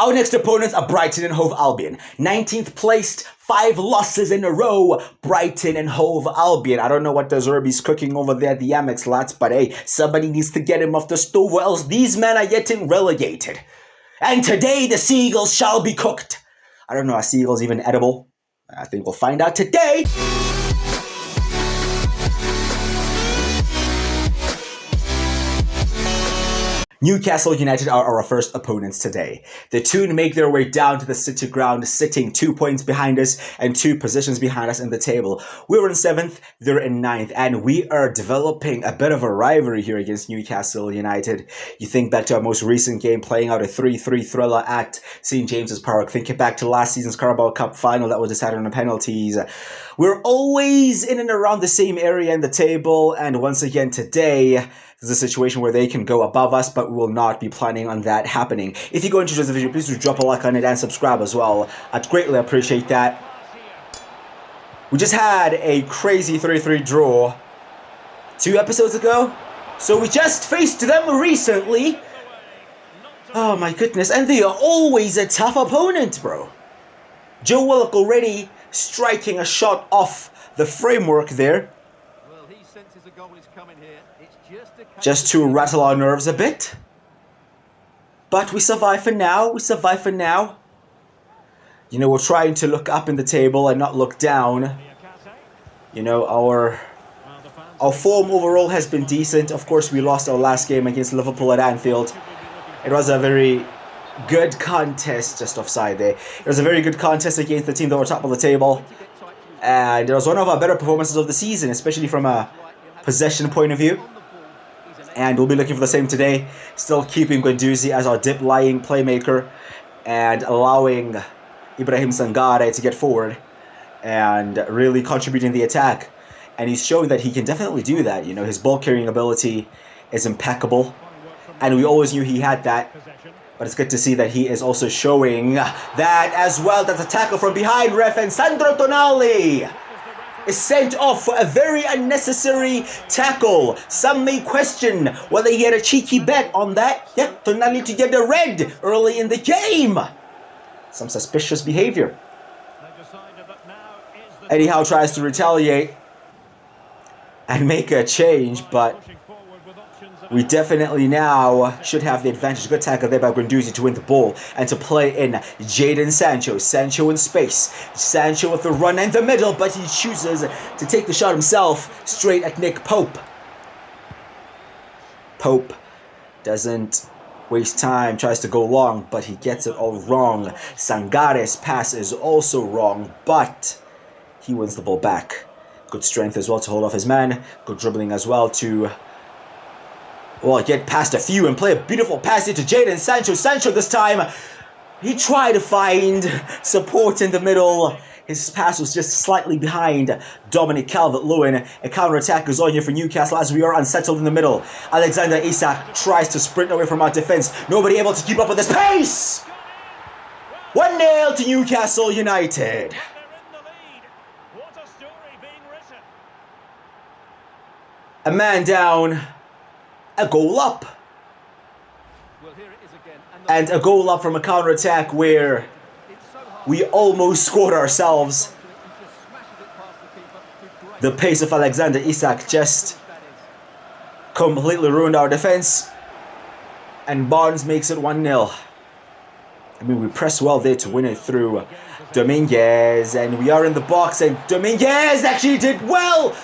Our next opponents are Brighton and Hove Albion. 19th placed, 5 losses in a row, Brighton and Hove Albion. I don't know what the Zerbi's cooking over there at the Amex, lads, but hey, somebody needs to get him off the stove or else these men are getting relegated. And today the seagulls shall be cooked. I don't know, are seagulls even edible? I think we'll find out today. Newcastle United are our first opponents today. The Toon make their way down to the City ground, sitting 2 points behind us and 2 positions behind us in the table. We're in 7th, they're in 9th, and we are developing a bit of a rivalry here against Newcastle United. You think back to our most recent game, playing out a 3-3 thriller at St. James's Park. Think back to last season's Carabao Cup final that was decided on the penalties. We're always in and around the same area in the table, and once again today, there's a situation where they can go above us, but we will not be planning on that happening. If you go into this video, please do drop a like on it and subscribe as well. I'd greatly appreciate that. We just had a crazy 3-3 draw 2 episodes ago, so we just faced them recently. Oh my goodness, and they are always a tough opponent, bro. Joe Willock already striking a shot off the framework there. Well, he senses a goal is coming here. It's just to rattle our nerves a bit. But we survive for now. You know, we're trying to look up in the table and not look down. You know, our form overall has been decent. Of course, we lost our last game against Liverpool at Anfield. It was a very good contest, just offside there. It was a very good contest against the team that were top of the table. And it was one of our better performances of the season, especially from a possession point of view. And we'll be looking for the same today. Still keeping Guendouzi as our deep-lying playmaker and allowing Ibrahim Sangare to get forward and really contributing the attack. And he's showing that he can definitely do that. You know, his ball-carrying ability is impeccable. And we always knew he had that. But it's good to see that he is also showing that as well. That's a tackle from behind, ref, and Sandro Tonali is sent off for a very unnecessary tackle. Some may question whether he had a cheeky bet on that. Yeah, Tonali to get a red early in the game. Some suspicious behavior. Anyhow, tries to retaliate and make a change, but we definitely now should have the advantage. Good tackle there by Guendouzi to win the ball and to play in Jadon Sancho. Sancho in space. Sancho with the run in the middle, but he chooses to take the shot himself straight at Nick Pope. Pope doesn't waste time, tries to go long, but he gets it all wrong. Sangare's pass is also wrong, but he wins the ball back. Good strength as well to hold off his man. Good dribbling as well to get past a few and play a beautiful pass into Jadon Sancho. Sancho this time, he tried to find support in the middle. His pass was just slightly behind Dominic Calvert-Lewin. A counter-attack is on here for Newcastle as we are unsettled in the middle. Alexander Isak tries to sprint away from our defense. Nobody able to keep up with this pace! 1-0 to Newcastle United. A man down. A goal up. And a goal up from a counter-attack where we almost scored ourselves. The pace of Alexander Isak just completely ruined our defense. And Barnes makes it 1-0. I mean, we press well there to win it through Dominguez. And we are in the box, and Dominguez actually did well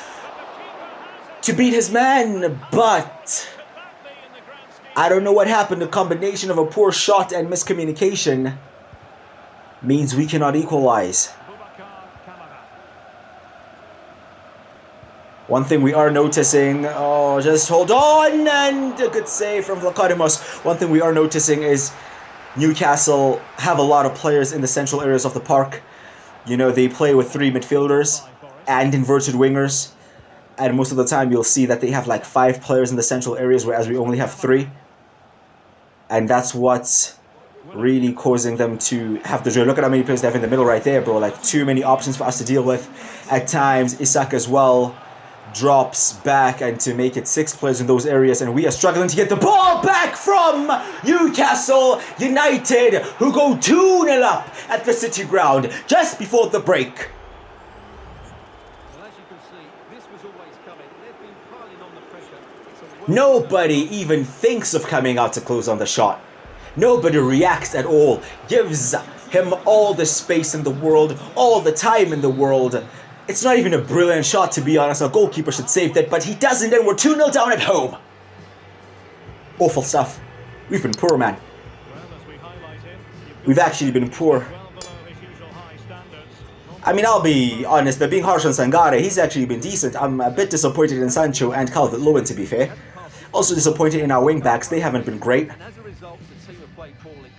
to beat his man, but I don't know what happened. The combination of a poor shot and miscommunication means we cannot equalize. One thing we are noticing, just hold on, and a good save from Vlachodimos. One thing we are noticing is Newcastle have a lot of players in the central areas of the park. You know, they play with 3 midfielders and inverted wingers. And most of the time you'll see that they have like 5 players in the central areas, whereas we only have 3. And that's what's really causing them to have the drill. Look at how many players they have in the middle right there, bro. Like, too many options for us to deal with at times. Isak as well drops back and to make it 6 players in those areas, and we are struggling to get the ball back from Newcastle United, who go 2-0 up at the City Ground just before the break. Well, as you can see, this was always coming. They've been piling on the pressure. Nobody even thinks of coming out to close on the shot. Nobody reacts at all, gives him all the space in the world, all the time in the world. It's not even a brilliant shot, to be honest. Our goalkeeper should save that, but he doesn't, and we're 2-0 down at home. Awful stuff. We've been poor, man. We've actually been poor. I mean, I'll be honest, but being harsh on Sangare, he's actually been decent. I'm a bit disappointed in Sancho and Calvert-Lewin, to be fair. Also disappointed in our wing-backs. They haven't been great. And as a result, the team have played poorly.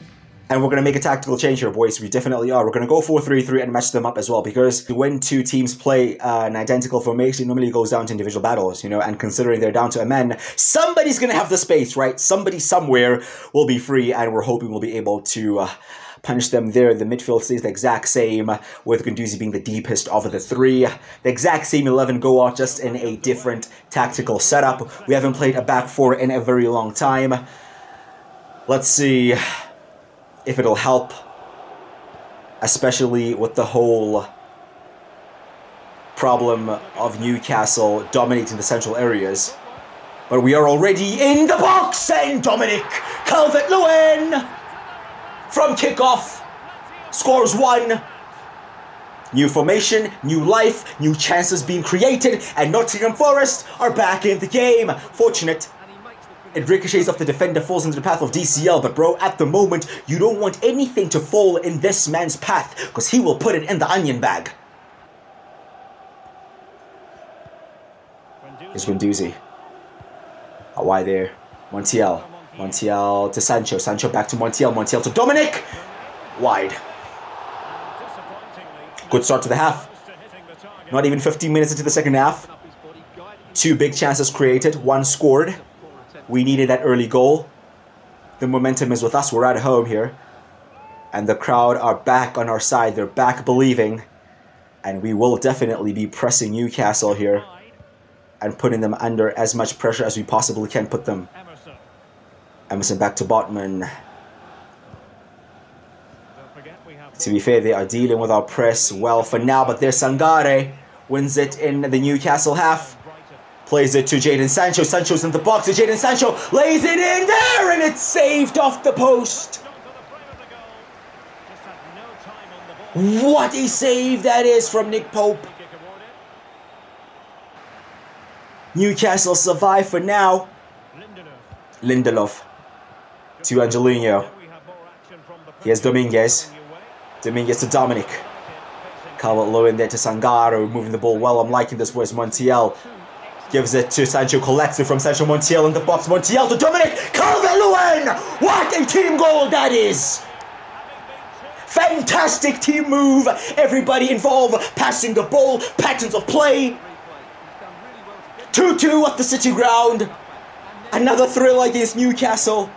And we're going to make a tactical change here, boys. We definitely are. We're going to go 4-3-3 and match them up as well, because when two teams play an identical formation, it normally goes down to individual battles, you know, and considering they're down to a man, somebody's going to have the space, right? Somebody somewhere will be free, and we're hoping we'll be able to punish them there. The midfield stays the exact same, with Guendouzi being the deepest of the three. The exact same 11 go out, just in a different tactical setup. We haven't played a back four in a very long time. Let's see if it'll help, especially with the whole problem of Newcastle dominating the central areas. But we are already in the box, and Dominic Calvert-Lewin from kickoff scores one. New formation, new life, new chances being created, and Nottingham Forest are back in the game. Fortunate. It ricochets off the defender, falls into the path of DCL, but bro, at the moment, you don't want anything to fall in this man's path, because he will put it in the onion bag. Here's Guendouzi. Why there? Montiel. Montiel to Sancho. Sancho back to Montiel. Montiel to Dominic. Wide. Good start to the half. Not even 15 minutes into the second half. 2 big chances created. 1 scored. We needed that early goal. The momentum is with us. We're at home here. And the crowd are back on our side. They're back believing. And we will definitely be pressing Newcastle here and putting them under as much pressure as we possibly can put them. Emerson back to Botman. To be fair, they are dealing with our press well for now, but there's Sangare. Wins it in the Newcastle half. Plays it to Jadon Sancho. Sancho's in the box. Jadon Sancho lays it in there, and it's saved off the post. What a save that is from Nick Pope. Newcastle survive for now. Lindelof to Angelino. Here's Dominguez. Dominguez to Dominic. Calvert-Lewin there to Sangaro, moving the ball well. I'm liking this. Where's Montiel? Gives it to Sancho, collects it from Sancho. Montiel in the box. Montiel to Dominic Calvert-Lewin. What a team goal that is! Fantastic team move. Everybody involved, passing the ball, patterns of play. 2-2 at the City Ground. Another thrill against Newcastle.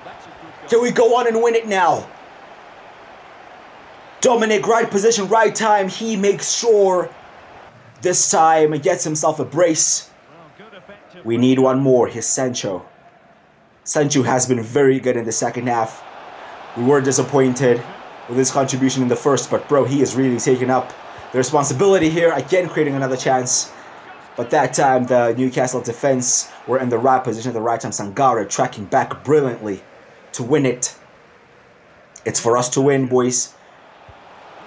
Can we go on and win it now? Dominic, right position, right time. He makes sure this time he gets himself a brace. We need one more. Here's Sancho. Sancho has been very good in the second half. We were disappointed with his contribution in the first, but bro, he is really taking up the responsibility here. Again, creating another chance. But that time, the Newcastle defense were in the right position at the right time. Sangare tracking back brilliantly to win it. It's for us to win, boys.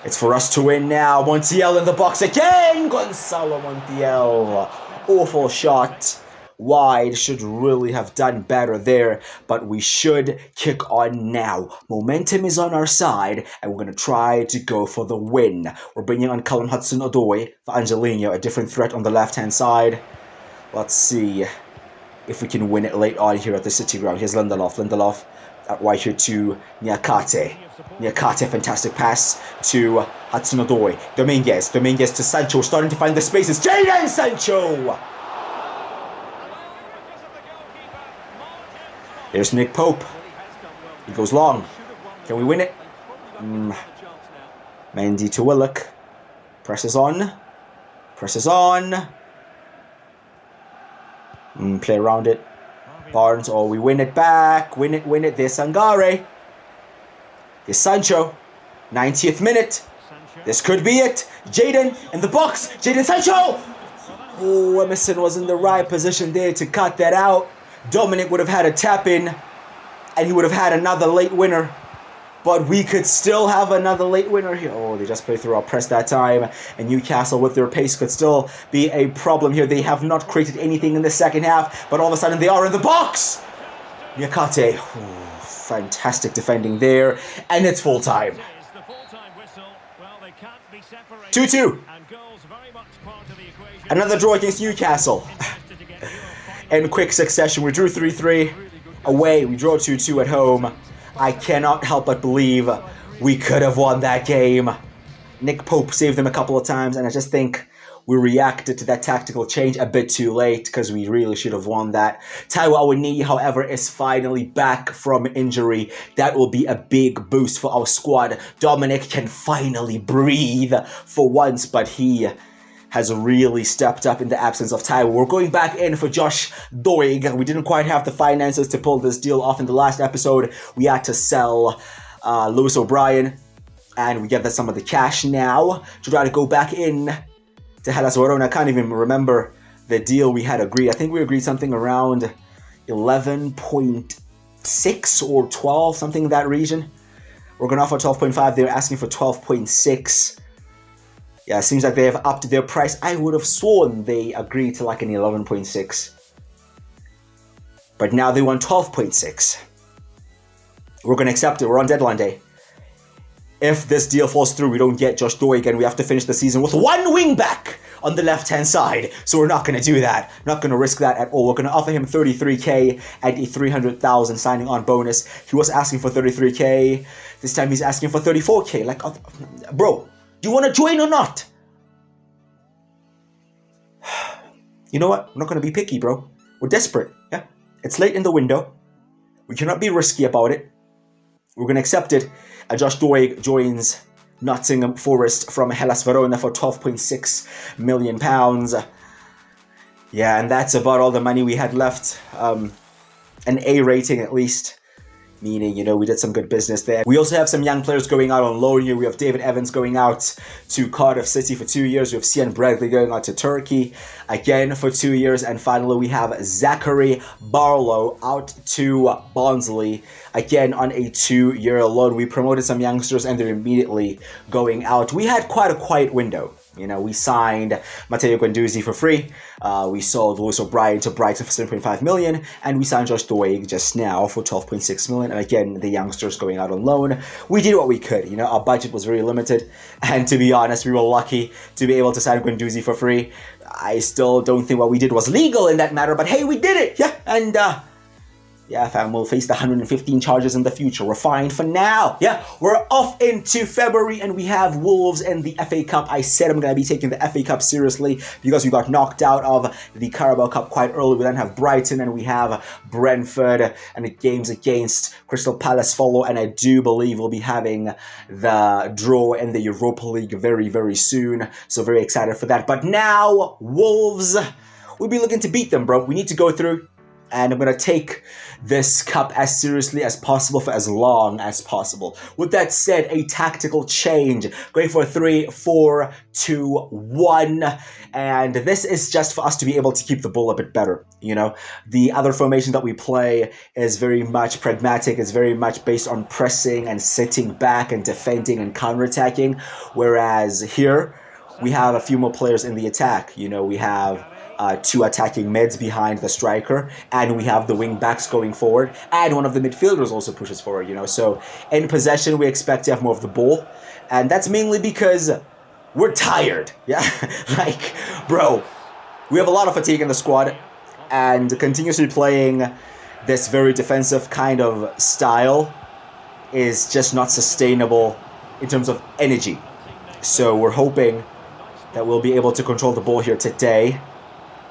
It's for us to win now. Montiel in the box again. Gonzalo Montiel. Awful shot. Wide. Should really have done better there. But we should kick on now. Momentum is on our side. And we're going to try to go for the win. We're bringing on Callum Hudson-Odoi for Angelino. A different threat on the left-hand side. Let's see if we can win it late on here at the City Ground. Here's Lindelof. Lindelof out wide here to Niakate. Niakate, fantastic pass to Hudson-Odoi. Dominguez. Dominguez to Sancho. Starting to find the spaces. Jadon Sancho! There's Nick Pope. He goes long. Can we win it? Mendy to Willock. Presses on. Presses on. Play around it. Barnes, oh, we win it back. Win it. There's Sangare. There's Sancho. 90th minute. This could be it. Jadon in the box. Jadon Sancho. Oh, Emerson was in the right position there to cut that out. Dominic would have had a tap in, and he would have had another late winner. But we could still have another late winner here. Oh, they just played through our press that time. And Newcastle with their pace could still be a problem here. They have not created anything in the second half. But all of a sudden they are in the box. Nyakate. Oh, fantastic defending there. And it's full time. 2-2. Another draw against Newcastle. In quick succession. We drew 3-3 away. We drew 2-2 at home. I cannot help but believe we could have won that game. Nick Pope saved them a couple of times, and I just think we reacted to that tactical change a bit too late because we really should have won that. Taiwo Awoniyi, however, is finally back from injury. That will be a big boost for our squad. Dominic can finally breathe for once, but he has really stepped up in the absence of Taiwo. We're going back in for Josh Doig. We didn't quite have the finances to pull this deal off in the last episode. We had to sell Lewis O'Brien, and we get some of the cash now to try to go back in to Hellas Verona. I can't even remember the deal we had agreed. I think we agreed something around 11.6 or 12, something in that region. We're going to offer 12.5. They're asking for 12.6. Yeah, it seems like they have upped their price. I would have sworn they agreed to like an 11.6. But now they want 12.6. We're going to accept it. We're on deadline day. If this deal falls through, we don't get Josh Doig, and we have to finish the season with one wing back on the left-hand side. So we're not going to do that. Not going to risk that at all. We're going to offer him 33k and a 300,000 signing on bonus. He was asking for 33k. This time he's asking for 34k. Like, bro, do you want to join or not? You know what? I'm not going to be picky, bro. We're desperate. Yeah, it's late in the window. We cannot be risky about it. We're going to accept it. Josh Doig joins Nottingham Forest from Hellas Verona for £12.6 million. Yeah, and that's about all the money we had left. An A rating at least. Meaning, you know, we did some good business there. We also have some young players going out on loan here. We have David Evans going out to Cardiff City for 2 years. We have Cian Bradley going out to Turkey again for 2 years. And finally, we have Zachary Barlow out to Barnsley again on a 2-year loan. We promoted some youngsters and they're immediately going out. We had quite a quiet window. You know, we signed Matteo Guendouzi for free. We sold Lewis O'Brien to Brighton for 7.5 million, and we signed Josh Doig just now for 12.6 million. And again, the youngsters going out on loan. We did what we could. You know, our budget was very limited, and to be honest, we were lucky to be able to sign Guendouzi for free. I still don't think what we did was legal in that matter, but hey, we did it. Yeah, and yeah, fam, we'll face the 115 charges in the future. We're fine for now. Yeah, we're off into February and we have Wolves in the FA Cup. I said I'm going to be taking the FA Cup seriously because we got knocked out of the Carabao Cup quite early. We then have Brighton and we have Brentford, and the games against Crystal Palace follow. And I do believe we'll be having the draw in the Europa League very, very soon. So very excited for that. But now, Wolves, we'll be looking to beat them, bro. We need to go through. And I'm going to take this cup as seriously as possible for as long as possible. With that said, a tactical change. Going for a 3-4-2-1. And this is just for us to be able to keep the ball a bit better. You know, the other formation that we play is very much pragmatic. It's very much based on pressing and sitting back and defending and counterattacking. Whereas here, we have a few more players in the attack. You know, we have 2 attacking mids behind the striker, and we have the wing backs going forward, and one of the midfielders also pushes forward, you know. So in possession, we expect to have more of the ball, and that's mainly because we're tired. Yeah, like, bro, we have a lot of fatigue in the squad, and continuously playing this very defensive kind of style is just not sustainable in terms of energy. So we're hoping that we'll be able to control the ball here today.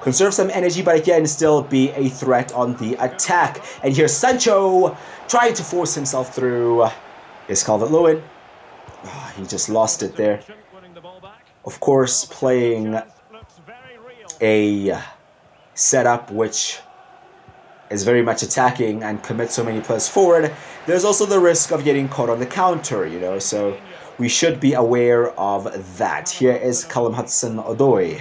Conserve some energy, but again, still be a threat on the attack. And here's Sancho trying to force himself through. Here's Calvert-Lewin. Oh, he just lost it there. Of course, playing a setup, which is very much attacking and commits so many players forward, there's also the risk of getting caught on the counter, you know, so we should be aware of that. Here is Callum Hudson-Odoi.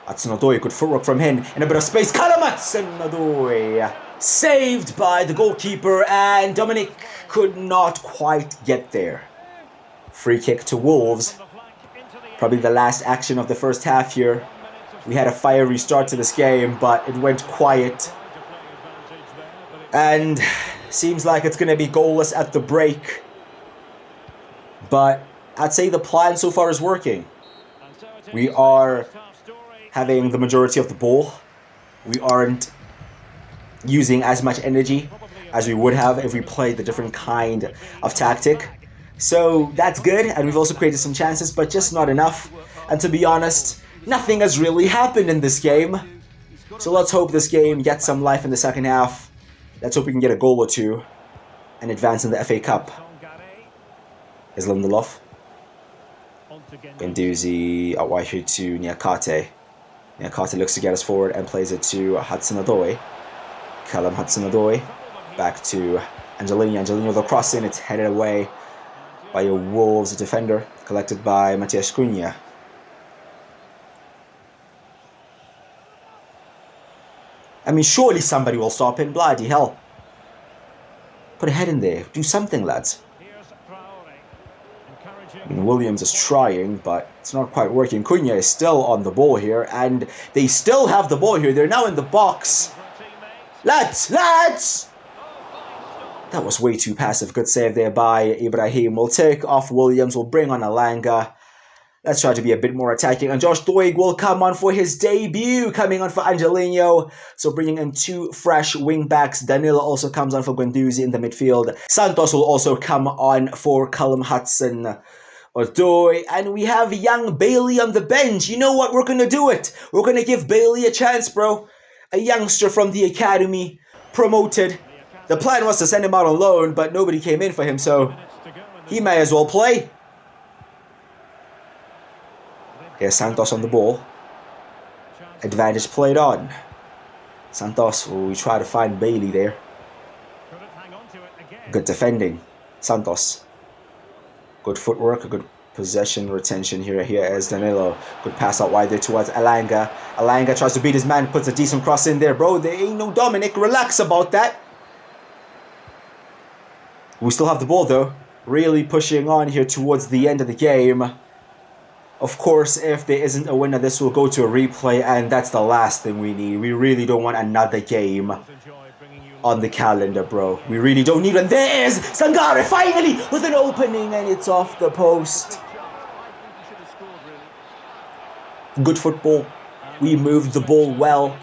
Hudson-Odoi, good footwork from him, in a bit of space. Callum Hudson-Odoi, saved by the goalkeeper, and Dominic could not quite get there. Free kick to Wolves. Probably the last action of the first half here. We had a fiery start to this game, but it went quiet. And seems like it's going to be goalless at the break. But I'd say the plan so far is working. We are having the majority of the ball. We aren't using as much energy as we would have if we played the different kind of tactic. So that's good, and we've also created some chances, but just not enough. And to be honest, nothing has really happened in this game. So let's hope this game gets some life in the second half. Let's hope we can get a goal or two and advance in the FA Cup. Here's Lindelof. Guendouzi out wide here to Niakate. Niakate looks to get us forward and plays it to Hudson-Odoi. Callum Hudson-Odoi. Back to Angelino. Angelino, the cross in, it's headed away by a Wolves defender, collected by Matías Cunha. I mean, surely somebody will stop him. Bloody hell. Put a head in there. Do something, lads. I mean, Williams is trying, but it's not quite working. Cunha is still on the ball here, and they still have the ball here. They're now in the box. Lads! Lads! That was way too passive. Good save there by Ibrahim. We'll take off Williams. We'll bring on Alanga. Let's try to be a bit more attacking. And Josh Doig will come on for his debut. Coming on for Angelino. So bringing in two fresh wing-backs. Danilo also comes on for Guendouzi in the midfield. Santos will also come on for Callum Hudson-Odoi. And we have young Bailey on the bench. You know what? We're going to do it. We're going to give Bailey a chance, bro. A youngster from the academy. Promoted. The plan was to send him out on loan, but nobody came in for him, so he may as well play. Here's Santos on the ball. Advantage played on. Santos, we try to find Bailey there. Good defending. Santos. Good footwork, a good possession retention here. Here is Danilo. Good pass out wide there towards Alanga. Alanga tries to beat his man, puts a decent cross in there. Bro, there ain't no Dominic. Relax about that. We still have the ball though. Really pushing on here towards the end of the game. Of course, if there isn't a winner, this will go to a replay, and that's the last thing we need. We really don't want another game on the calendar, bro. We really don't need one. There's Sangare finally with an opening, and it's off the post. Good football. We moved the ball well.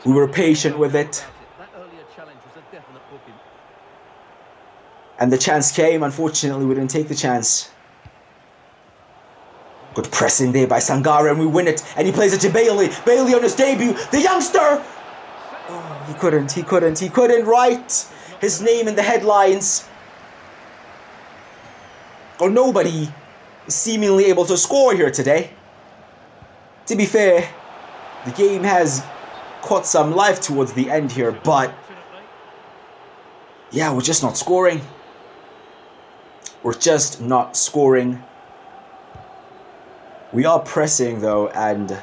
We were patient with it. And the chance came. Unfortunately, we didn't take the chance. Good pressing there by Sangare, and we win it. And he plays it to Bailey. Bailey on his debut. The youngster! Oh, he couldn't write his name in the headlines. Or nobody is seemingly able to score here today. To be fair, the game has caught some life towards the end here, but yeah, we're just not scoring. We're just not scoring. We are pressing though, and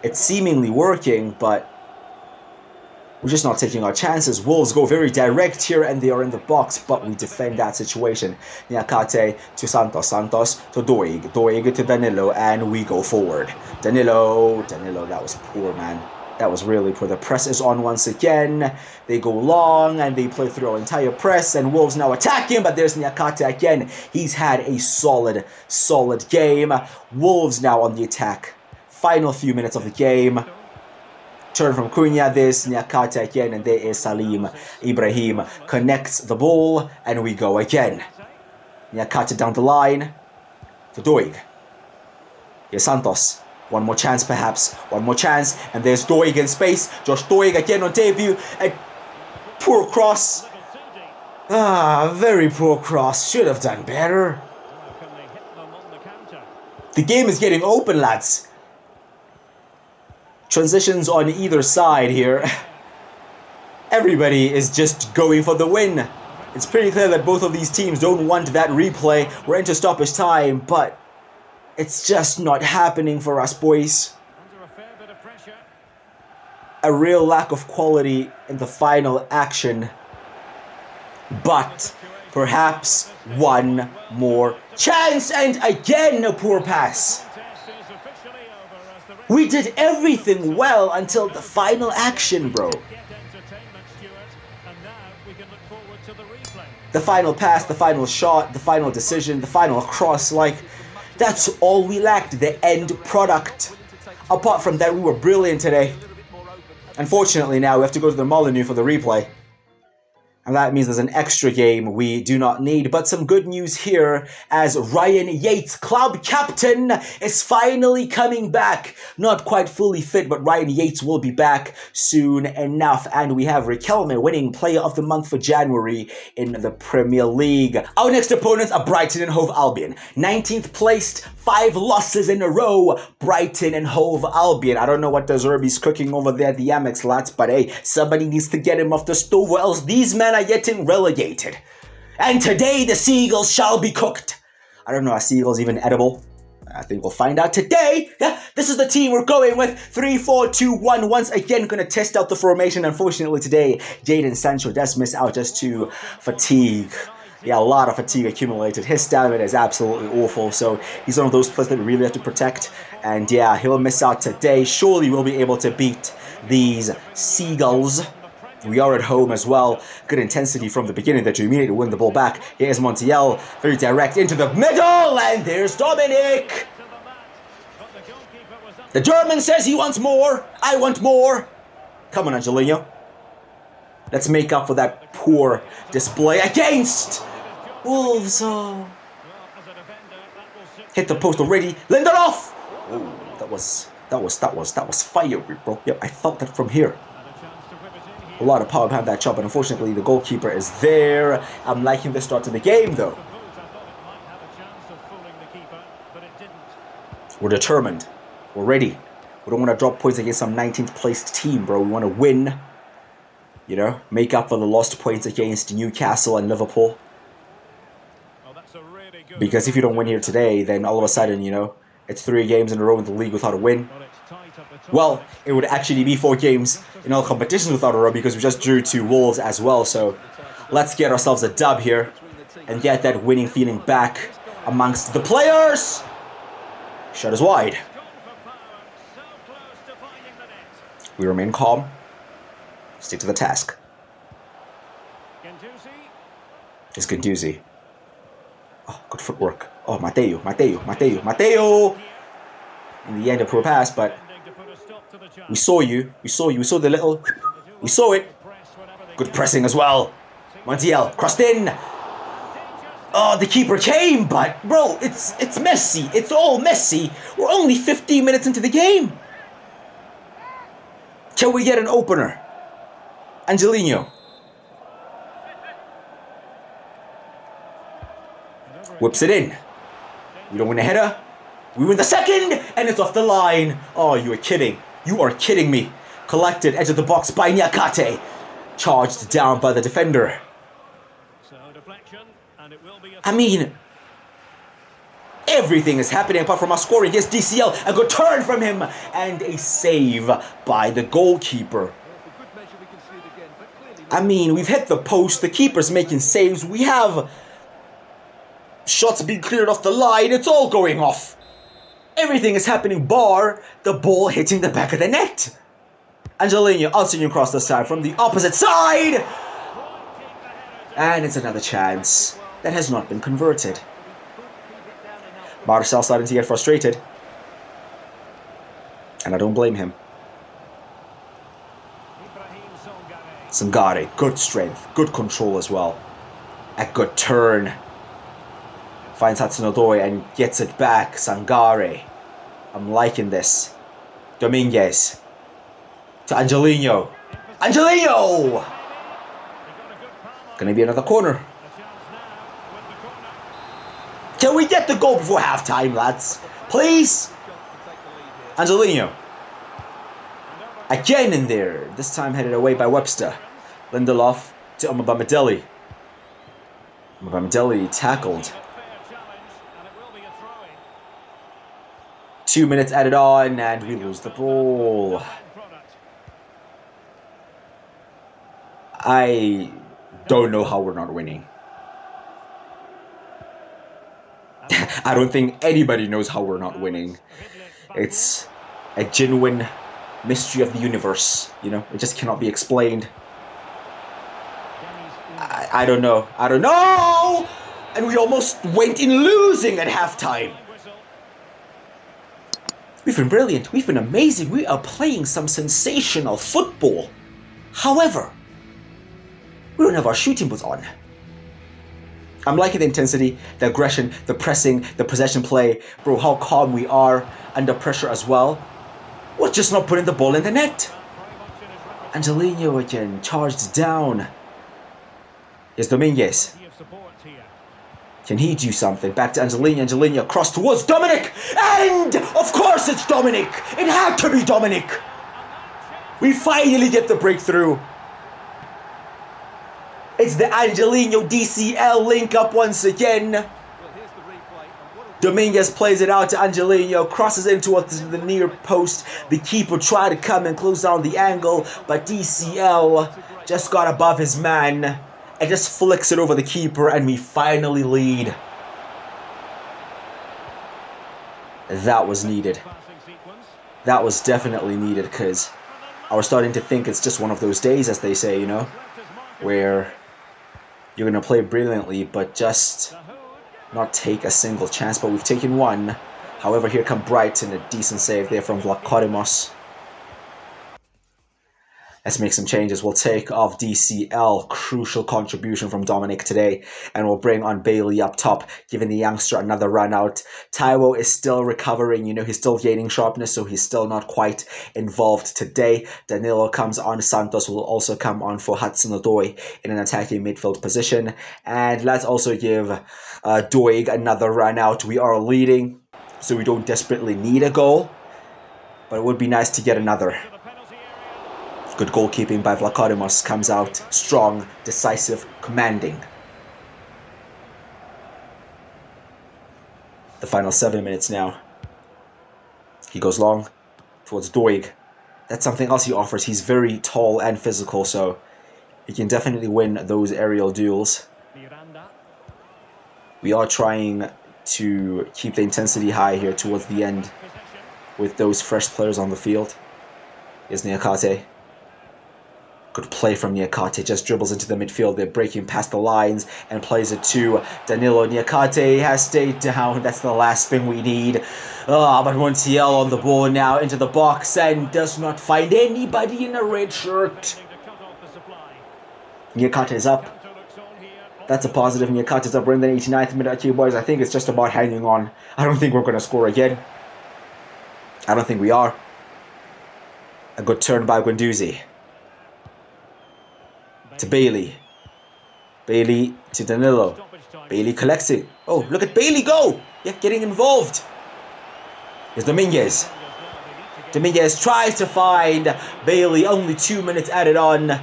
it's seemingly working, but we're just not taking our chances. Wolves go very direct here, and they are in the box, but we defend that situation. Niakate to Santos, Santos to Doig, Doig to Danilo, and we go forward. Danilo, that was poor, man. That was really poor. The press is on once again. They go long and they play through our entire press, and Wolves now attacking, but there's Niakate again. He's had a solid game. Wolves now on the attack. Final few minutes of the game. Turn from Cunha, there's Niakate again, and there is Salim. Ibrahim connects the ball, and we go again. Niakate down the line to Doig. Here's Santos. One more chance perhaps. One more chance. And there's Doig in space. Josh Doig again on debut. A poor cross. Very poor cross. Should have done better. The game is getting open, lads. Transitions on either side here. Everybody is just going for the win. It's pretty clear that both of these teams don't want that replay. We're into stoppage time, but it's just not happening for us, boys. A real lack of quality in the final action. But perhaps one more chance, and again a poor pass. We did everything well until the final action, bro. The final pass, the final shot, the final decision, the final cross, like, that's all we lacked, the end product. Apart from that, we were brilliant today. Unfortunately, now we have to go to the Molyneux for the replay. And that means there's an extra game we do not need. But some good news here as Ryan Yates, club captain, is finally coming back. Not quite fully fit, but Ryan Yates will be back soon enough. And we have Riquelme winning Player of the Month for January in the Premier League. Our next opponents are Brighton and Hove Albion. 19th placed, 5 losses in a row. Brighton and Hove Albion. I don't know what the Zerbi's cooking over there at the Amex, lads, but hey, somebody needs to get him off the stove or else these men are getting relegated. And today the seagulls shall be cooked. I don't know, are seagulls even edible? I think we'll find out today. Yeah, this is the team we're going with. 3-4-2-1. Once again, going to test out the formation. Unfortunately today, Jadon Sancho does miss out just to fatigue. Yeah, a lot of fatigue accumulated. His stamina is absolutely awful, so he's one of those players that we really have to protect. And yeah, he'll miss out today. Surely we'll be able to beat these seagulls. We are at home as well. Good intensity from the beginning there to immediately win the ball back. Here's Montiel, very direct into the middle, and there's Dominic. The German says he wants more. I want more. Come on, Angelino. Let's make up for that poor display against Wolves. Oh. Hit the post already. Lindelof. Oh, that was fiery, bro. Yep, I felt that from here. A lot of power behind that shot, but unfortunately the goalkeeper is there. I'm liking the start to the game, though. We're determined. We're ready. We don't want to drop points against some 19th placed team, bro. We want to win. You know, make up for the lost points against Newcastle and Liverpool. Because if you don't win here today, then all of a sudden, you know, it's 3 games in a row in the league without a win. Well, it would actually be 4 games in all competitions without a row because we just drew 2 Wolves as well. So let's get ourselves a dub here and get that winning feeling back amongst the players. Shot is wide. We remain calm. Stick to the task. It's Guendouzi. Oh, good footwork. Oh, Mateo. In the end, a poor pass, but we saw you. We saw the little... We saw it. Good pressing as well. Montiel crossed in. Oh, the keeper came, but bro, it's messy. It's all messy. We're only 15 minutes into the game. Can we get an opener? Angelino. Whips it in. We don't win a header. We win the second, and it's off the line. Oh, you are kidding. You are kidding me. Collected, edge of the box by Nyakate. Charged down by the defender. I mean, everything is happening apart from us scoring. Yes, DCL, a good turn from him, and a save by the goalkeeper. I mean, we've hit the post. The keeper's making saves. We have shots being cleared off the line. It's all going off. Everything is happening bar the ball hitting the back of the net. Angelino Alcino across the side from the opposite side. And it's another chance that has not been converted. Marcel starting to get frustrated. And I don't blame him. Sangare, good strength, good control as well. A good turn. Finds Hudson-Odoi and gets it back. Sangare. I'm liking this. Dominguez. To Angelino. Angelino! Gonna be another corner. Can we get the goal before halftime, lads? Please? Angelino. Again in there. This time headed away by Webster. Lindelof to Omobamidele. Omobamidele tackled. 2 minutes added on and we lose the ball. I don't know how we're not winning. I don't think anybody knows how we're not winning. It's a genuine mystery of the universe, you know, it just cannot be explained. I don't know. I don't know! And we almost went in losing at halftime. We've been brilliant. We've been amazing. We are playing some sensational football. However, we don't have our shooting boots on. I'm liking the intensity, the aggression, the pressing, the possession play. Bro, how calm we are under pressure as well. We're just not putting the ball in the net. Angelino again, charged down. Here's Dominguez. Can he do something? Back to Angelino. Angelino across towards Dominic. And of course it's Dominic. It had to be Dominic. We finally get the breakthrough. It's the Angelino DCL link up once again. Dominguez plays it out to Angelino, crosses in towards the near post. The keeper tried to come and close down the angle, but DCL just got above his man and just flicks it over the keeper, and we finally lead. That was needed. That was definitely needed, because I was starting to think it's just one of those days, as they say, you know, where you're going to play brilliantly, but just not take a single chance. But we've taken one. However, here come Brighton, a decent save there from Vlachodimos. Let's make some changes. We'll take off DCL, crucial contribution from Dominic today, and we'll bring on Bailey up top, giving the youngster another run out. Taiwo is still recovering, you know, he's still gaining sharpness, so he's still not quite involved today. Danilo comes on, Santos will also come on for Hudson-Odoi in an attacking midfield position. And let's also give Doig another run out. We are leading, so we don't desperately need a goal, but it would be nice to get another. Good goalkeeping by Vlachodimos, comes out strong, decisive, commanding. The final 7 minutes now. He goes long towards Doig. That's something else he offers. He's very tall and physical, so he can definitely win those aerial duels. We are trying to keep the intensity high here towards the end with those fresh players on the field. Here's Niakate. Good play from Niakate, just dribbles into the midfield. They're breaking past the lines and plays it to Danilo. Niakate has stayed down. That's the last thing we need. But Montiel on the ball now into the box and does not find anybody in a red shirt. Niakate is up. That's a positive. Niakate is up. We're in the 89th minute. Okay, boys, I think it's just about hanging on. I don't think we're going to score again. I don't think we are. A good turn by Guendouzi. To Bailey. Bailey to Danilo. Bailey collects it. Oh, look at Bailey go! Yeah, getting involved. Here's Dominguez. Dominguez tries to find Bailey. Only 2 minutes added on.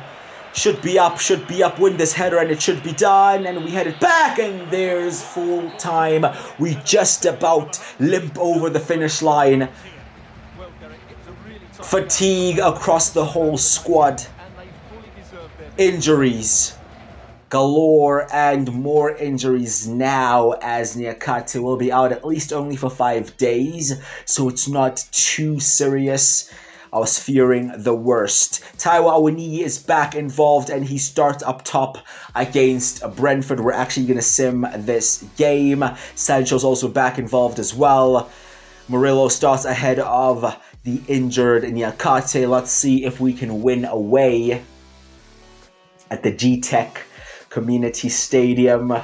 Should be up, win this header, and it should be done. And we head it back, and there's full time. We just about limp over the finish line. Fatigue across the whole squad. Injuries galore, and more injuries now, as Niakate will be out at least only for 5 days, so it's not too serious. I was fearing the worst. Taiwo Awoniyi is back involved, and he starts up top against Brentford. We're actually going to sim this game. Sancho's also back involved as well. Murillo starts ahead of the injured Niakate. Let's see if we can win away at the G-Tech Community Stadium. I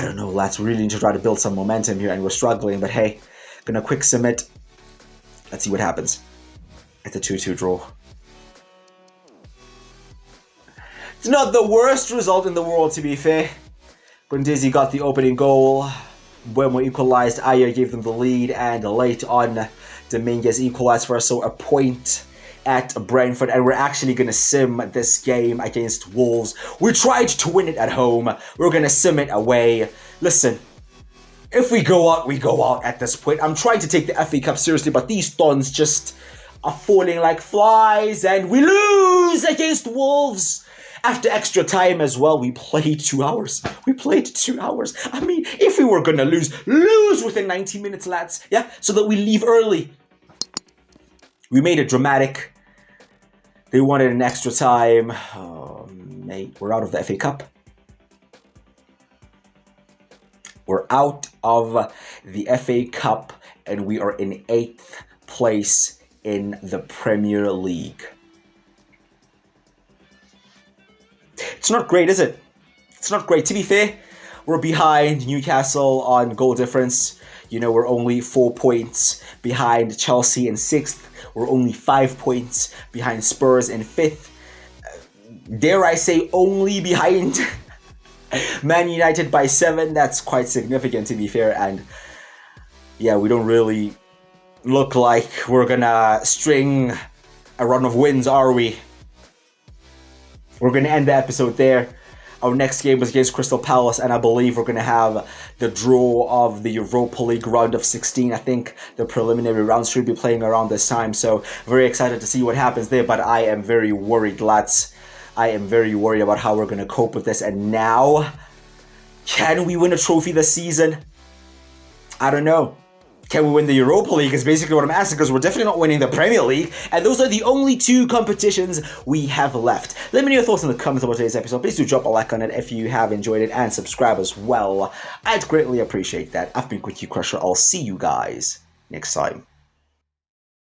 don't know, lads. We really need to try to build some momentum here, and we're struggling. But hey, gonna quick submit. Let's see what happens. It's a 2-2 draw. It's not the worst result in the world, to be fair. Guendouzi got the opening goal. When we equalized, Ayer gave them the lead, and late on, Dominguez equalized for us, so a point at Brentford, and we're actually going to sim this game against Wolves. We tried to win it at home. We're going to sim it away. Listen, if we go out, we go out at this point. I'm trying to take the FA Cup seriously, but these thorns just are falling like flies, and we lose against Wolves. After extra time as well, we played 2 hours. We played 2 hours. I mean, if we were going to lose within 90 minutes, lads. Yeah, so that we leave early. We made it dramatic. They wanted an extra time. Oh, mate, we're out of the FA Cup. We're out of the FA Cup, and we are in 8th place in the Premier League. It's not great, is it? It's not great. To be fair, we're behind Newcastle on goal difference. You know, we're only 4 points behind Chelsea in 6th. We're only 5 points behind Spurs in 5th. Dare I say, only behind Man United by 7. That's quite significant, to be fair. And yeah, we don't really look like we're gonna string a run of wins, are we? We're going to end the episode there. Our next game was against Crystal Palace, and I believe we're going to have the draw of the Europa League round of 16. I think the preliminary rounds should be playing around this time, so very excited to see what happens there, but I am very worried, lads. I am very worried about how we're going to cope with this, and now, can we win a trophy this season? I don't know. Can we win the Europa League is basically what I'm asking, because we're definitely not winning the Premier League, and those are the only 2 competitions we have left. Let me know your thoughts in the comments about today's episode. Please do drop a like on it if you have enjoyed it, and subscribe as well. I'd greatly appreciate that. I've been Quickie Crusher. I'll see you guys next time.